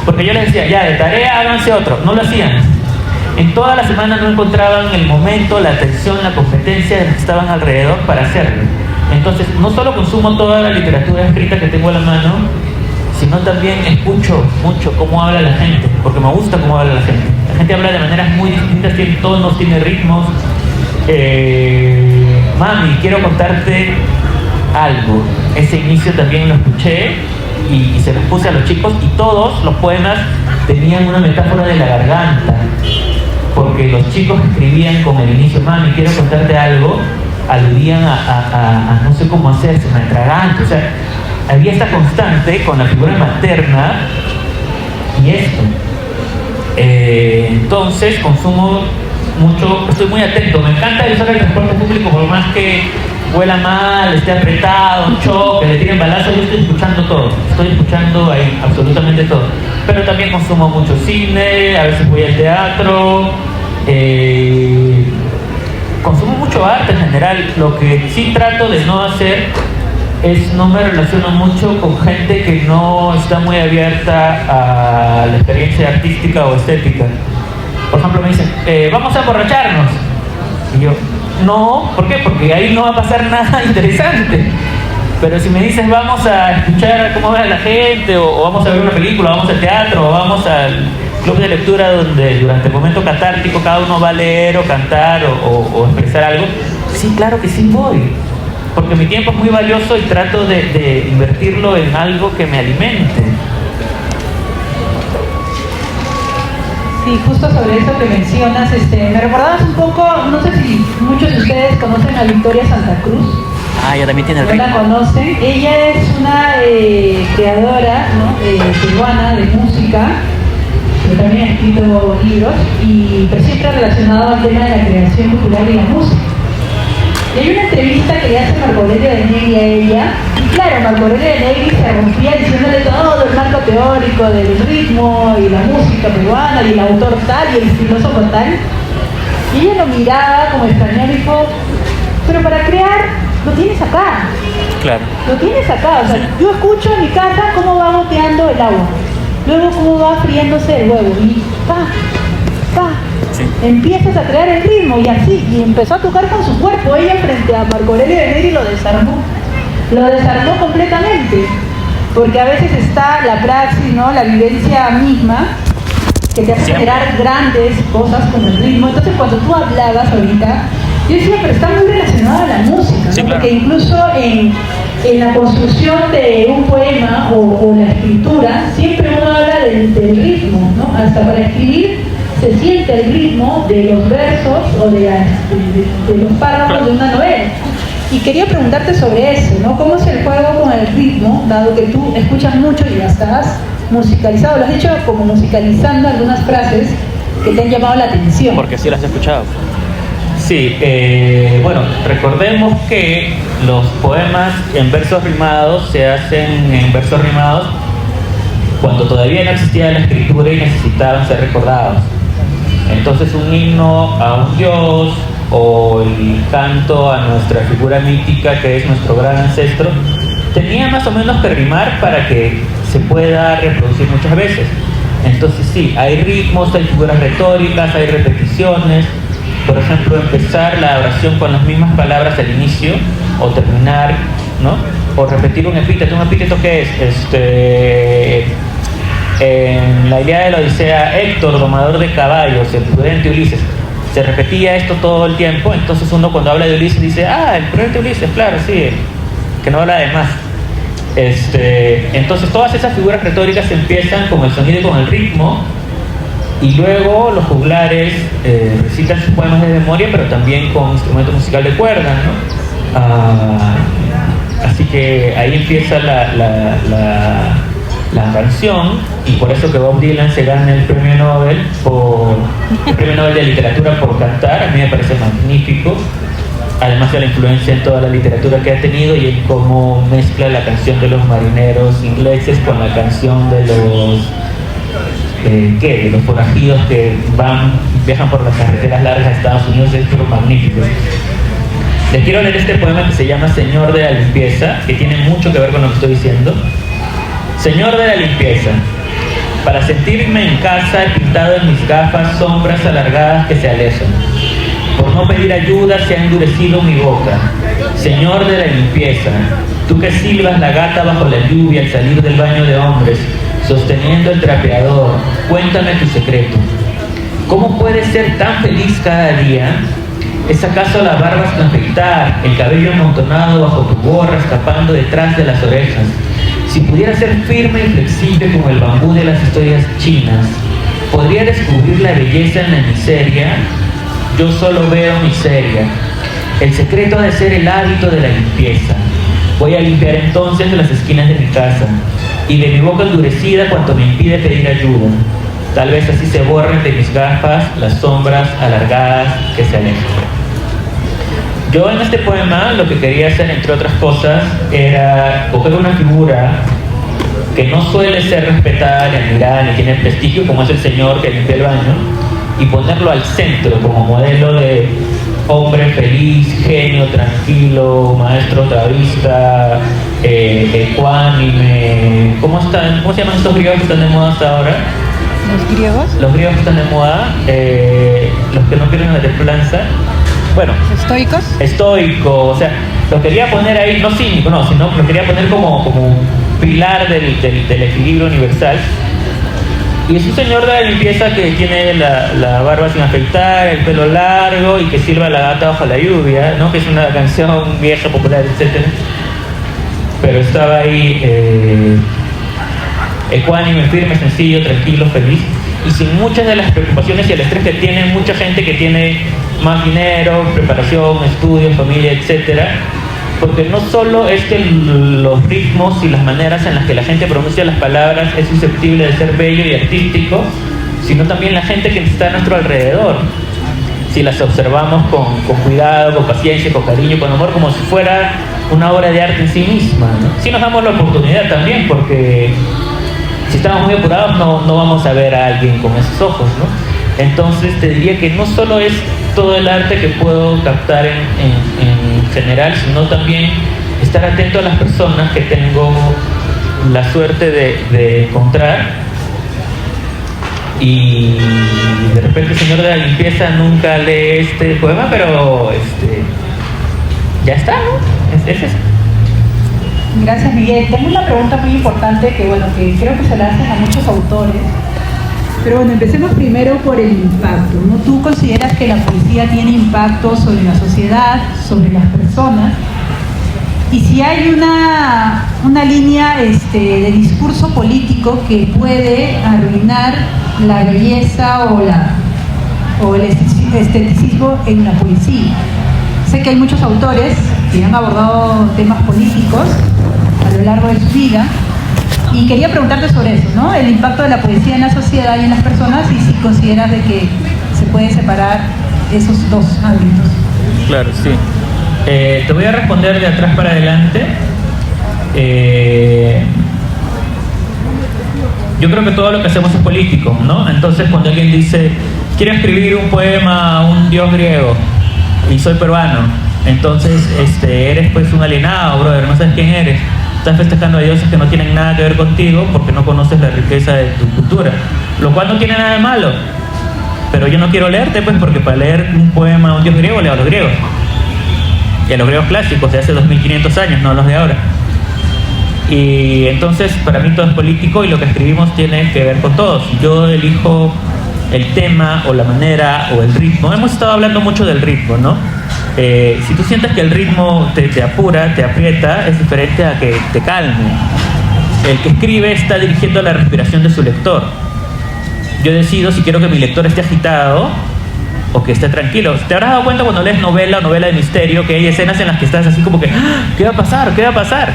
[SPEAKER 2] Porque yo les decía, ya, de tarea háganse otro. No lo hacían. En toda la semana no encontraban el momento, la atención, la competencia de los que estaban alrededor para hacerlo. Entonces, no solo consumo toda la literatura escrita que tengo a la mano, sino también escucho mucho cómo habla la gente, porque me gusta cómo habla la gente. La gente habla de maneras muy distintas, tiene tonos, tiene ritmos. Mami, quiero contarte algo. Ese inicio también lo escuché y se los puse a los chicos, y todos los poemas tenían una metáfora de la garganta, porque los chicos escribían con el inicio, mami, quiero contarte algo, aludían a no sé cómo hacerse, me atragante, o sea, había esta constante con la figura materna y esto. Entonces consumo mucho, estoy muy atento, me encanta usar el transporte público, por más que huela mal, esté apretado, choque, le tiren balazos, yo estoy escuchando todo, estoy escuchando ahí absolutamente todo. Pero también consumo mucho cine, a veces voy al teatro, consumo mucho arte en general. Lo que sí trato de no hacer es, no me relaciono mucho con gente que no está muy abierta a la experiencia artística o estética. Por ejemplo, me dicen, vamos a emborracharnos. Y yo, no, ¿por qué? Porque ahí no va a pasar nada interesante. Pero si me dices, vamos a escuchar cómo ve la gente, o vamos a ver una película, o vamos al teatro, o vamos al club de lectura donde durante el momento catártico cada uno va a leer o cantar o expresar algo, sí, claro que sí voy. Porque mi tiempo es muy valioso y trato de invertirlo en algo que me alimente.
[SPEAKER 3] Sí, justo sobre eso que mencionas, me recordabas un poco, no sé si muchos de ustedes conocen a Victoria Santa Cruz.
[SPEAKER 2] Ah, ella también tiene el
[SPEAKER 3] ¿No
[SPEAKER 2] ritmo.
[SPEAKER 3] la conocen? Ella es una creadora, ¿no? Peruana de música, que también ha escrito libros, pero siempre relacionado al tema de la creación cultural y la música. Y hay una entrevista que le hace Marco Aurelio de Negri a ella, y claro, Marco Aurelio de Negri se rompía diciéndole todo el marco teórico del ritmo y la música peruana y el autor tal y el filósofo tal, y ella lo miraba como extrañado y dijo, pero para crear lo tienes acá.
[SPEAKER 2] Claro.
[SPEAKER 3] Lo tienes acá, o sea, yo escucho en mi casa cómo va goteando el agua, luego cómo va friéndose el huevo, y
[SPEAKER 2] Sí.
[SPEAKER 3] empiezas a crear el ritmo, y así, y empezó a tocar con su cuerpo. Ella frente a Marco Aurelio de Negri lo desarmó completamente. porque a veces está la praxis, ¿no? La vivencia misma, que te hace generar grandes cosas con el ritmo. Entonces cuando tú hablabas ahorita, yo decía, pero está muy relacionado a la música, ¿no?
[SPEAKER 2] Sí, claro.
[SPEAKER 3] Porque incluso en la construcción de un poema o la escritura, siempre uno habla del ritmo, ¿no? Hasta para escribir se siente el ritmo de los versos o de los párrafos de una novela. Y quería preguntarte sobre eso, ¿no? ¿Cómo es el juego con el ritmo, dado que tú escuchas mucho y hasta has musicalizado, lo has hecho como musicalizando algunas frases que te han llamado la atención?
[SPEAKER 2] Porque sí las he escuchado. Sí, bueno, recordemos que los poemas en versos rimados se hacen en versos rimados cuando todavía no existía la escritura y necesitaban ser recordados. Entonces un himno a un dios o el canto a nuestra figura mítica que es nuestro gran ancestro tenía más o menos que rimar para que se pueda reproducir muchas veces. Entonces sí, hay ritmos, hay figuras retóricas, hay repeticiones. Por ejemplo, empezar la oración con las mismas palabras al inicio o terminar, ¿no? O repetir un epíteto. ¿Un epíteto qué es? En la Ilíada de la Odisea, Héctor, domador de caballos, el prudente Ulises, se repetía esto todo el tiempo. Entonces uno cuando habla de Ulises dice, el prudente Ulises, claro, sí, que no habla de más. Entonces todas esas figuras retóricas empiezan con el sonido y con el ritmo, y luego los juglares recitan sus poemas de memoria, pero también con instrumento musical de cuerda, ¿no? Así que ahí empieza la canción, y por eso que Bob Dylan se gana el premio Nobel de literatura por cantar. A mí me parece magnífico, además de la influencia en toda la literatura que ha tenido y en cómo mezcla la canción de los marineros ingleses con la canción de los de los forajidos que viajan por las carreteras largas de Estados Unidos. Es magnífico. Les quiero leer este poema que se llama Señor de la Limpieza, que tiene mucho que ver con lo que estoy diciendo. Señor de la limpieza, para sentirme en casa he pintado en mis gafas sombras alargadas que se alejan. Por no pedir ayuda se ha endurecido mi boca. Señor de la limpieza, tú que silbas la gata bajo la lluvia al salir del baño de hombres, sosteniendo el trapeador, cuéntame tu secreto. ¿Cómo puedes ser tan feliz cada día? ¿Es acaso la barba sin afeitar, el cabello amontonado bajo tu gorra escapando detrás de las orejas? Si pudiera ser firme y flexible como el bambú de las historias chinas, ¿podría descubrir la belleza en la miseria? Yo solo veo miseria. El secreto ha de ser el hábito de la limpieza. Voy a limpiar entonces las esquinas de mi casa, y de mi boca endurecida cuanto me impide pedir ayuda. Tal vez así se borren de mis gafas las sombras alargadas que se alejan. Yo en este poema lo que quería hacer, entre otras cosas, era coger una figura que no suele ser respetada ni admirada ni tiene prestigio, como es el señor que limpia el baño, y ponerlo al centro como modelo de hombre feliz, genio, tranquilo, maestro taoísta, ecuánime. ¿Cómo se llaman estos griegos que están de moda hasta ahora?
[SPEAKER 4] ¿Los griegos?
[SPEAKER 2] Los griegos que están de moda, los que no quieren la templanza. Bueno,
[SPEAKER 4] ¿estoicos?
[SPEAKER 2] Estoico, o sea, lo quería poner ahí, no cínico, no, sino lo quería poner como un pilar del equilibrio universal. Y es un señor de la limpieza que tiene la barba sin afeitar, el pelo largo y que silba la gata bajo la lluvia, ¿no? Que es una canción vieja, popular, etc. Pero estaba ahí ecuánime, firme, sencillo, tranquilo, feliz y sin muchas de las preocupaciones y el estrés que tiene mucha gente que tiene más dinero, preparación, estudios, familia, etc. Porque no solo es que los ritmos y las maneras en las que la gente pronuncia las palabras es susceptible de ser bello y artístico, sino también la gente que está a nuestro alrededor. Si las observamos con cuidado, con paciencia, con cariño, con amor, como si fuera una obra de arte en sí misma, ¿no? Si nos damos la oportunidad también, porque si estamos muy apurados no vamos a ver a alguien con esos ojos, ¿no? Entonces te diría que no solo es todo el arte que puedo captar en general, sino también estar atento a las personas que tengo la suerte de encontrar. Y de repente el señor de la limpieza nunca lee este poema, pero ya está, ¿no? Es eso.
[SPEAKER 3] Gracias, Miguel. Tengo una pregunta muy importante que creo que se la hacen a muchos autores. Pero bueno, empecemos primero por el impacto, ¿no? ¿Tú consideras que la poesía tiene impacto sobre la sociedad, sobre las personas? Y si hay una línea de discurso político que puede arruinar la belleza o el esteticismo en la poesía. Sé que hay muchos autores que han abordado temas políticos a lo largo de su vida y quería preguntarte sobre eso, ¿no? El impacto de la poesía en la sociedad y en las personas, y si consideras de que se puede separar esos dos ámbitos.
[SPEAKER 2] Claro, sí. Te voy a responder de atrás para adelante. Yo creo que todo lo que hacemos es político, ¿no? Entonces, cuando alguien dice, quiero escribir un poema a un dios griego y soy peruano, entonces eres pues un alienado, brother, no sabes quién eres. Estás festejando a dioses que no tienen nada que ver contigo porque no conoces la riqueza de tu cultura, lo cual no tiene nada de malo. Pero yo no quiero leerte, pues, porque para leer un poema a un dios griego leo a los griegos. Y a los griegos clásicos de hace 2500 años, no los de ahora. Y entonces para mí todo es político y lo que escribimos tiene que ver con todos. Yo elijo el tema o la manera o el ritmo. Hemos estado hablando mucho del ritmo, ¿no? Si tú sientes que el ritmo te apura, te aprieta, es diferente a que te calme. El que escribe está dirigiendo la respiración de su lector. Yo decido si quiero que mi lector esté agitado o que esté tranquilo. Te habrás dado cuenta cuando lees novela o novela de misterio que hay escenas en las que estás así como que ¿qué va a pasar? ¿Qué va a pasar?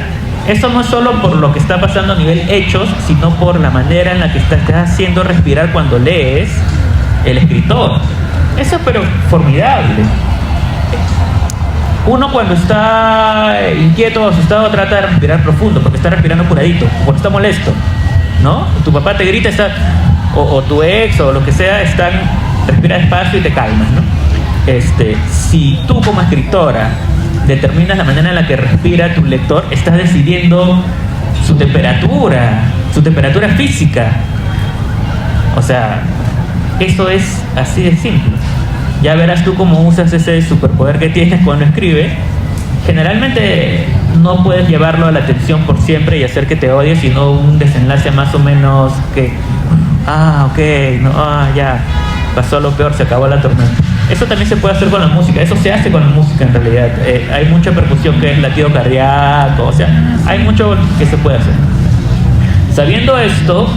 [SPEAKER 2] Eso no es solo por lo que está pasando a nivel hechos, sino por la manera en la que estás haciendo respirar cuando lees el escritor. Eso es pero formidable. Uno cuando está inquieto o asustado trata de respirar profundo porque está respirando apuradito, porque está molesto, ¿no? Tu papá te grita, o tu ex o lo que sea, respira despacio y te calmas, ¿no? Si tú como escritora determinas la manera en la que respira tu lector, estás decidiendo su temperatura física. O sea, eso es así de simple. Ya verás tú cómo usas ese superpoder que tienes cuando escribes. Generalmente no puedes llevarlo a la atención por siempre y hacer que te odie, sino un desenlace más o menos que ya pasó lo peor, se acabó la tormenta. Eso también se puede hacer con la música, eso se hace con la música en realidad. Hay mucha percusión que es latido cardíaco, o sea, hay mucho que se puede hacer. Sabiendo esto,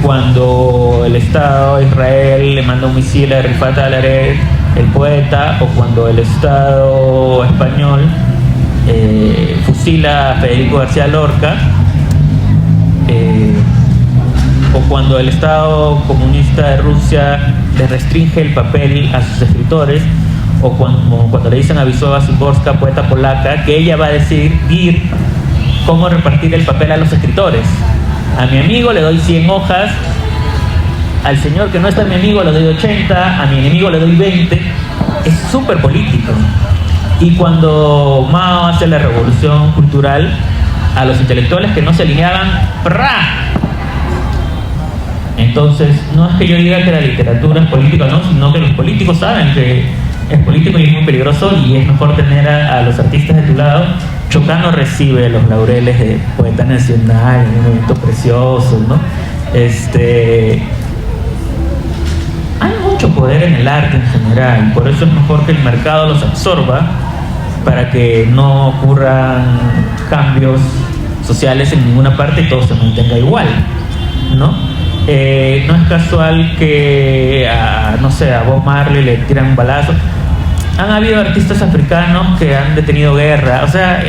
[SPEAKER 2] cuando el Estado de Israel le manda un misil a Rifat Al-Hariri, el poeta, o cuando el Estado español fusila a Federico García Lorca, o cuando el Estado comunista de Rusia le restringe el papel a sus escritores, o cuando le dicen a Wisława Szymborska, poeta polaca, que ella va a decidir cómo repartir el papel a los escritores. A mi amigo le doy 100 hojas, al señor que no es mi amigo le doy 80, a mi enemigo le doy 20. Es súper político. Y cuando Mao hace la revolución cultural, a los intelectuales que no se alineaban, ¡prá! Entonces, no es que yo diga que la literatura es política, no, sino que los políticos saben que es político y es muy peligroso, y es mejor tener a los artistas de tu lado. Chocano recibe los laureles de poeta nacional en un momento precioso, ¿no? Hay mucho poder en el arte en general, por eso es mejor que el mercado los absorba para que no ocurran cambios sociales en ninguna parte y todo se mantenga igual, ¿no? No es casual que a Bob Marley le tiran un balazo. Han habido artistas africanos que han detenido guerra. O sea,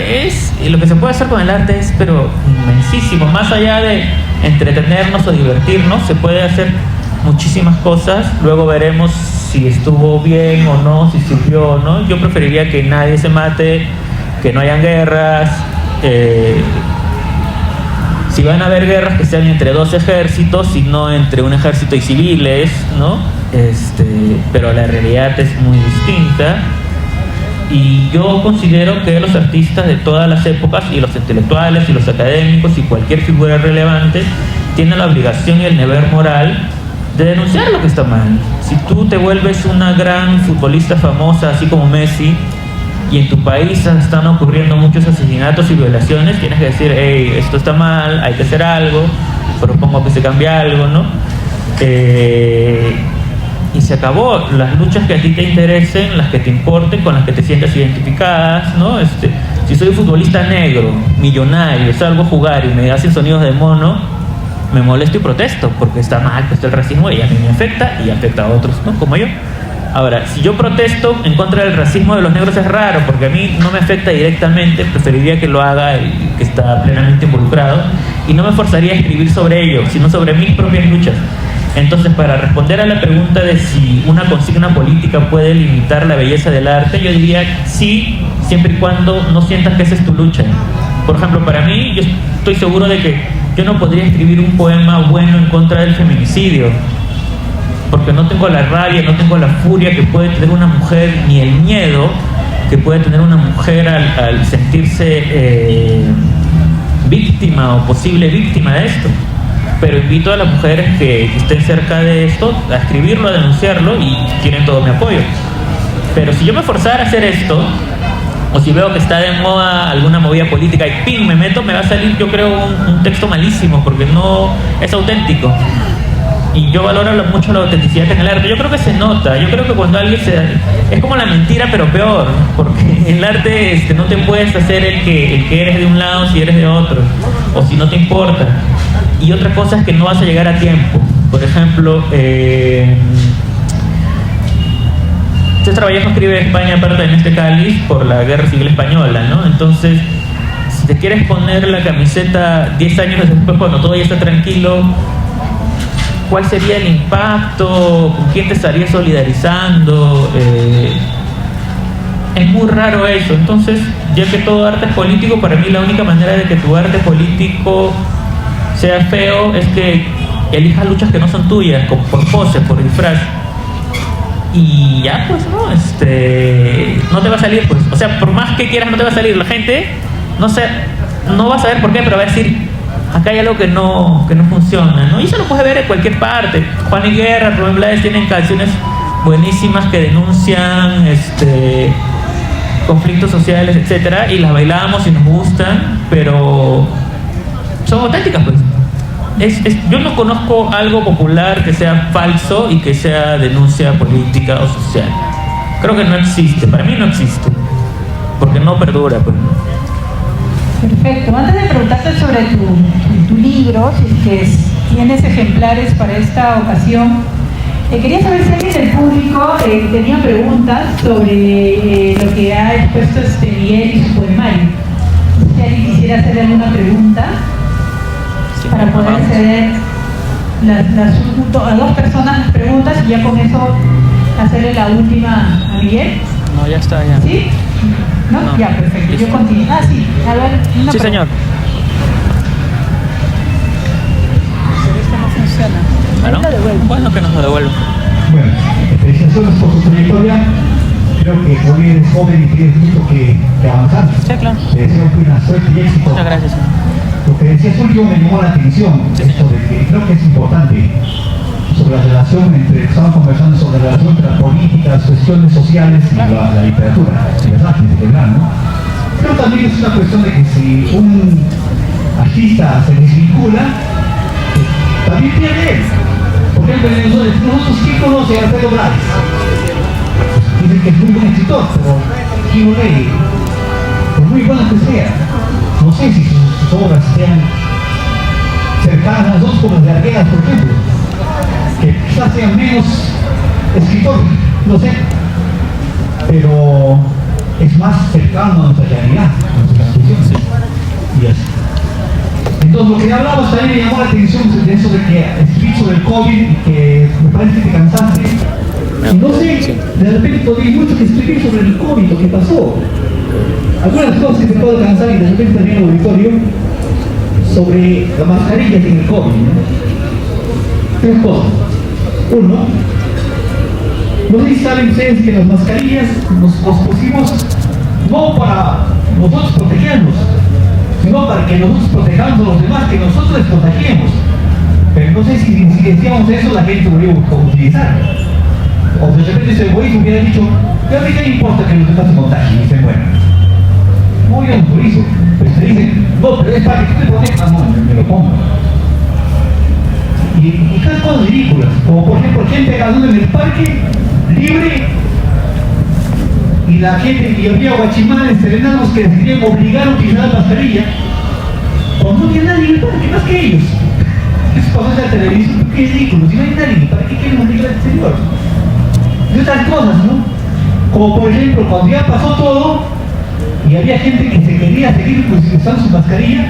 [SPEAKER 2] lo que se puede hacer con el arte es pero inmensísimo. Más allá de entretenernos o divertirnos, se puede hacer muchísimas cosas. Luego veremos si estuvo bien o no, si sirvió o no. Yo preferiría que nadie se mate, que no hayan guerras. Si van a haber guerras, que sean entre dos ejércitos y no entre un ejército y civiles, ¿no? Pero la realidad es muy distinta, y yo considero que los artistas de todas las épocas, y los intelectuales y los académicos y cualquier figura relevante, tienen la obligación y el deber moral de denunciar lo que está mal. Si tú te vuelves una gran futbolista famosa, así como Messi, y en tu país están ocurriendo muchos asesinatos y violaciones, tienes que decir, hey, esto está mal, hay que hacer algo, propongo que se cambie algo, ¿no? Y se acabó. Las luchas que a ti te interesen, las que te importen, con las que te sientas identificadas, ¿no? Si soy futbolista negro, millonario, salgo a jugar y me hacen sonidos de mono, me molesto y protesto, porque está mal, está el racismo y a mí me afecta y afecta a otros, ¿no? Como yo. Ahora, si yo protesto en contra del racismo de los negros es raro, porque a mí no me afecta directamente, preferiría que lo haga el que está plenamente involucrado, y no me forzaría a escribir sobre ello, sino sobre mis propias luchas. Entonces, para responder a la pregunta de si una consigna política puede limitar la belleza del arte, yo diría sí, siempre y cuando no sientas que esa es tu lucha. Por ejemplo, para mí, yo estoy seguro de que yo no podría escribir un poema bueno en contra del feminicidio, porque no tengo la rabia, no tengo la furia que puede tener una mujer, ni el miedo que puede tener una mujer al sentirse víctima o posible víctima de esto. Pero invito a las mujeres que estén cerca de esto a escribirlo, a denunciarlo, y tienen todo mi apoyo. Pero si yo me forzara a hacer esto, o si veo que está de moda alguna movida política y ¡ping! Me meto, me va a salir, yo creo, un texto malísimo, porque no es auténtico. Y yo valoro mucho la autenticidad en el arte. Yo creo que se nota. Yo creo que cuando alguien es como la mentira, pero peor, porque en el arte no te puedes hacer el que eres de un lado si eres de otro, o si no te importa. Y otra cosa es que no vas a llegar a tiempo. Por ejemplo, César Vallejo escribe España pertenece Cáliz por la Guerra Civil Española, ¿no? Entonces, si te quieres poner la camiseta 10 años después, cuando todo ya está tranquilo, ¿cuál sería el impacto? ¿Con quién te estarías solidarizando? Es muy raro eso. Entonces, ya que todo arte es político, para mí la única manera de que tu arte político sea feo es que elijas luchas que no son tuyas, por pose, por disfraz. Y ya, pues, no te va a salir, pues. O sea, por más que quieras, no te va a salir. La gente, no va a saber por qué, pero va a decir, acá hay algo que no funciona, ¿no? Y eso lo puedes ver en cualquier parte. Juan y Guerra, Rubén Blades tienen canciones buenísimas que denuncian conflictos sociales, etcétera, y las bailamos y nos gustan, pero son auténticas, pues. Yo no conozco algo popular que sea falso y que sea denuncia política o social. Creo que no existe, para mí no existe, porque no perdura, pues, ¿no?
[SPEAKER 3] Perfecto. Antes de preguntarte sobre tu libro, si es que tienes ejemplares para esta ocasión, quería saber si alguien del público tenía preguntas sobre lo que ha expuesto Miguel y su poemario. Si alguien quisiera hacerle alguna pregunta para poder ceder a 2 personas las preguntas y ya con eso hacerle la última a Miguel.
[SPEAKER 2] No, ya está, ya.
[SPEAKER 3] ¿Sí? ¿No?
[SPEAKER 2] No.
[SPEAKER 3] Ya, perfecto.
[SPEAKER 2] Listo.
[SPEAKER 3] Yo continúo. Sí. A ver, una
[SPEAKER 2] Sí,
[SPEAKER 3] pregunta.
[SPEAKER 2] señor.
[SPEAKER 3] Esto no funciona.
[SPEAKER 2] ¿Ah, no?
[SPEAKER 3] Ahí lo devuelvo.
[SPEAKER 2] Bueno, que nos lo devuelvan.
[SPEAKER 4] Bueno, felicitaciones por su trayectoria. Creo que hoy eres joven y tienes mucho que avanzar.
[SPEAKER 2] Sí, claro.
[SPEAKER 4] Te deseo buena suerte y éxito.
[SPEAKER 2] Muchas gracias, señor.
[SPEAKER 4] Lo que decías último me llamó la atención,
[SPEAKER 2] Sí,
[SPEAKER 4] esto de que creo que es importante, sobre la relación estaban conversando sobre la relación entre las políticas, cuestiones sociales y la literatura, ¿verdad? En general, ¿no? Pero también es una cuestión de que si un artista se desvincula, también pierde él. Por ejemplo, nosotros ¿quién conoce a Alfredo Blades? Dicen que es muy buen escritor, pero ¿quién lo lee? Por muy bueno que sea, no sé si sus obras sean cercanas a nosotros como las de Arguedas, por ejemplo, que quizás sean menos escritor, no sé, pero es más cercano a nuestra realidad, a nuestras instituciones. Y así. Entonces, lo que hablabas también me llamó la atención de eso de que escribí sobre el COVID y que me parece que te cansaste. Y no sé, de repente todavía hay mucho que escribir sobre el COVID, lo que pasó. Algunas cosas que te puedo cansar y de repente también en el auditorio sobre las mascarillas en el COVID, ¿no? 3 cosas. 1, no sé si saben ustedes que las mascarillas nos pusimos no para nosotros protegernos, sino para que nosotros protejamos a los demás, que nosotros les protegemos. Pero no sé si decíamos eso, la gente volvió a utilizar. O de repente ese egoísmo hubiera dicho, ¿pero a mí qué me importa que los demás se contagien y se mueran? No, yo no por eso. Pues te dicen, no, pero es para que tú te protejas. No, me lo pongo. Y cada cosas ridículas, como por ejemplo gente ganando en el parque libre y la gente, y había guachimanes serenados que querían obligar a utilizar la mascarilla cuando no tiene nadie en el parque, más que ellos. Eso pasó en la televisión, qué ridículo, si no hay nadie, ¿para qué quieren obligar al exterior? Y otras cosas, ¿no? Como por ejemplo, cuando ya pasó todo y había gente que se quería seguir usando su mascarilla,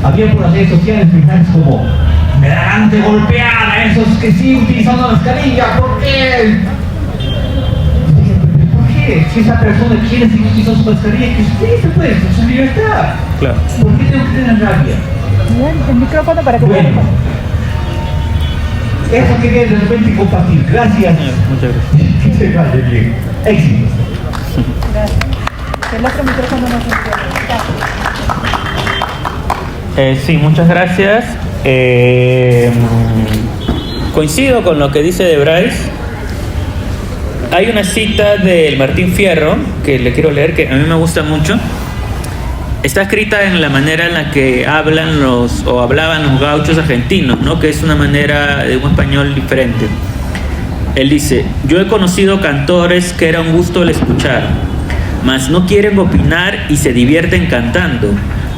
[SPEAKER 4] había por las redes sociales mensajes como: me da ganas de golpear a esos que siguen utilizando la mascarilla, ¿por qué? ¿Por qué? Si esa persona quiere seguir utilizando su mascarilla, que usted se puede, es su libertad.
[SPEAKER 2] Claro.
[SPEAKER 4] ¿Por qué tengo que tener rabia?
[SPEAKER 3] El micrófono para que
[SPEAKER 4] Bueno, eso quería de repente compartir. Gracias.
[SPEAKER 2] Muchas gracias.
[SPEAKER 4] Que se vaya bien. Éxito.
[SPEAKER 3] Gracias. El otro micrófono no funciona.
[SPEAKER 2] Sí, muchas gracias. Coincido con lo que dice de Bryce. Hay una cita del Martín Fierro que le quiero leer, que a mí me gusta mucho. Está escrita en la manera en la que hablaban los gauchos argentinos, ¿no? Que es una manera de un español diferente. Él dice: yo he conocido cantores que era un gusto el escuchar, mas no quieren opinar y se divierten cantando,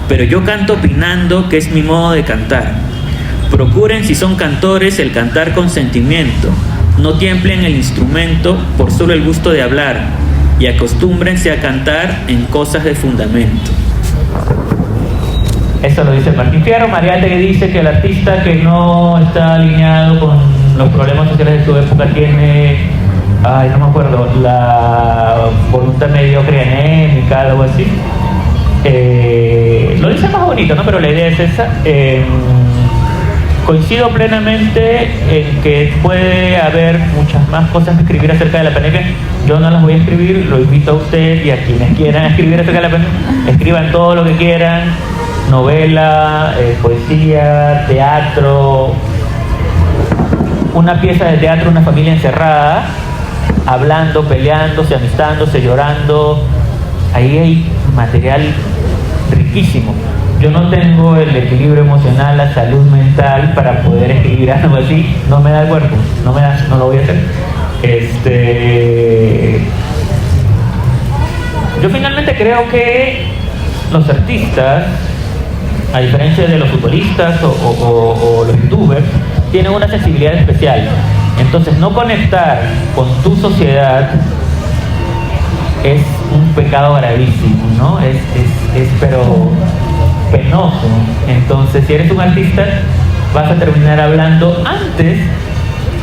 [SPEAKER 2] pero yo canto opinando, que es mi modo de cantar. Procuren, si son cantores, el cantar con sentimiento, no tiemblen el instrumento por solo el gusto de hablar, y acostúmbrense a cantar en cosas de fundamento. Eso lo dice Martín Fierro. Mariátegui dice que el artista que no está alineado con los problemas sociales de su época tiene, no me acuerdo, la voluntad mediocre, anémica, algo así. Lo dice más bonito, ¿no? Pero la idea es esa. Coincido plenamente en que puede haber muchas más cosas que escribir acerca de la pandemia. Yo no las voy a escribir, lo invito a usted y a quienes quieran escribir acerca de la pandemia. Escriban todo lo que quieran: novela, poesía, teatro, una pieza de teatro, una familia encerrada, hablando, peleándose, amistándose, llorando. Ahí hay material riquísimo. Yo no tengo el equilibrio emocional, la salud mental para poder escribir algo así. No me da el cuerpo, no lo voy a hacer. Yo finalmente creo que los artistas, a diferencia de los futbolistas o los youtubers, tienen una sensibilidad especial. Entonces, no conectar con tu sociedad es un pecado gravísimo, ¿no? Es pero penoso. Entonces, si eres un artista, vas a terminar hablando antes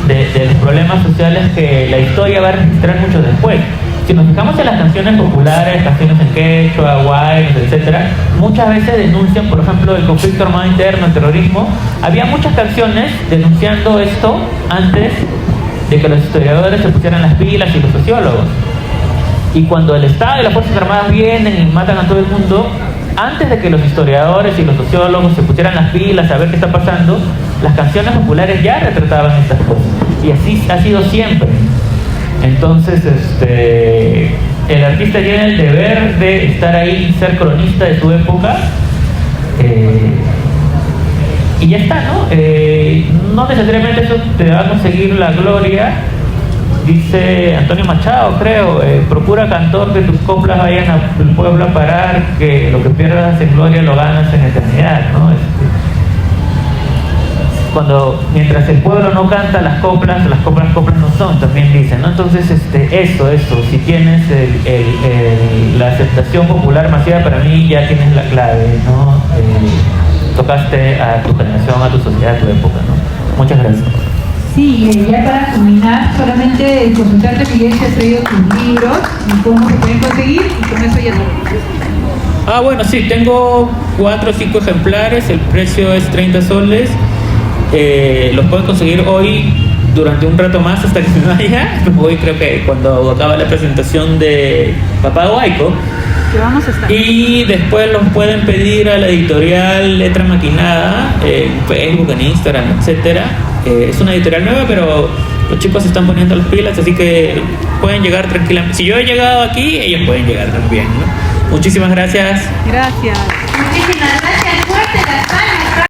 [SPEAKER 2] de los problemas sociales que la historia va a registrar mucho después. Si nos fijamos en las canciones populares, canciones en quechua, guaynos, etcétera, muchas veces denuncian, por ejemplo, el conflicto armado interno, el terrorismo. Había muchas canciones denunciando esto antes de que los historiadores se pusieran las pilas y los sociólogos. Y cuando el Estado y las Fuerzas Armadas vienen y matan a todo el mundo, antes de que los historiadores y los sociólogos se pusieran las pilas a ver qué está pasando, las canciones populares ya retrataban estas cosas. Y así ha sido siempre. Entonces, el artista tiene el deber de estar ahí, ser cronista de su época, y ya está, ¿no? No necesariamente eso te va a conseguir la gloria. Dice Antonio Machado, creo, procura, cantor, que tus coplas vayan al pueblo a parar, que lo que pierdas en gloria lo ganas en eternidad, ¿no? Mientras el pueblo no canta las coplas no son, también dicen, ¿no? Entonces, eso, si tienes la aceptación popular masiva, para mí ya tienes la clave, ¿no? Tocaste a tu generación, a tu sociedad, a tu época, ¿no? Muchas gracias.
[SPEAKER 3] Sí, ya para culminar, solamente consultarte, Miguel, si has traído tus libros y cómo se pueden conseguir, y con eso ya no.
[SPEAKER 2] Bueno, sí, tengo 4 o 5 ejemplares, el precio es 30 soles. Los pueden conseguir hoy durante un rato más hasta que se vaya. Hoy creo que cuando acaba la presentación de Papá Guayco. Y después los pueden pedir a la editorial Letra Maquinada, en Facebook, en Instagram, etcétera. Es una editorial nueva, pero Los chicos se están poniendo las pilas, así que pueden llegar tranquilamente. Si yo he llegado aquí, ellos pueden llegar también, ¿no? Muchísimas gracias.
[SPEAKER 5] Gracias.
[SPEAKER 3] Muchísimas gracias.